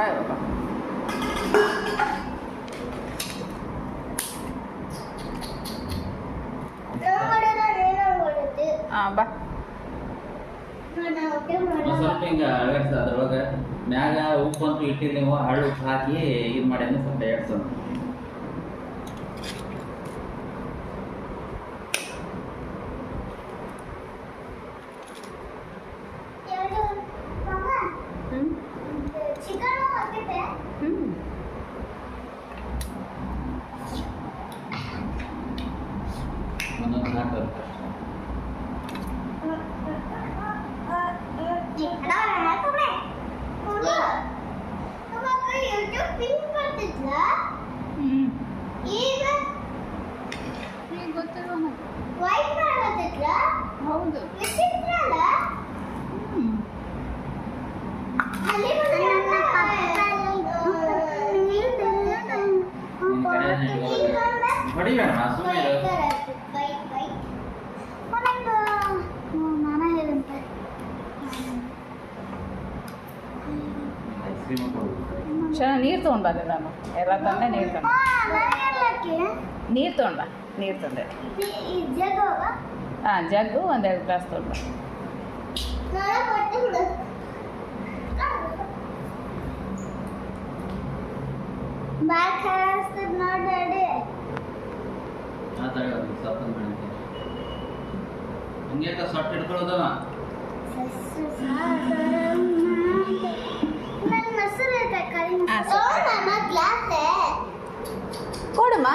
ಬಾಯ್ ಬಾಬಾ. ಹಾಂ ಬಾ. ಸ್ವಲ್ಪ ಹಿಂಗೆ ಅಳಗಡ್ಸ ಅದ್ರೊಳಗೆ ಮ್ಯಾಗ ಉಪ್ಪು ಅಂತೂ ಇಟ್ಟಿಲ್ಲ ನೀವು, ಹಳ್ಳು ಉಪ್ಪು ಹಾಕಿ ಇದು ಮಾಡಿ ಅಂದ್ರೆ ಸ್ವಲ್ಪ ಎಡ್ಸೋಣ. ಒಂದೊಂದು ಹಾಕೋದು ಹೌದು. ಹೊಡಿಬೇಡ ಸುಮ್ಮನೆ ಐಸ್ ಕ್ರೀಮ್ ಚೆನ್ನಾಗಿ ನೀರು ತೊಗೊಂಡು ಬಂದೆ ನಾನು. ಎಲ್ಲ ತಂದೆ ನೀರು ತಂದೆ. ನೀರು ತೊಗೊಂಡ ನೀರು ತಂದೆ. ಹಾಂ ಜಗ್ಗು ಒಂದೆರಡು ಗ್ಲಾಸ್ ತೊಗೊಂಡ. ಹಂಗೆ ಸೊಟ್ಟು ಹಿಡ್ಕೊಳ್ಳೋದವ. ಕೊಡಮ್ಮ.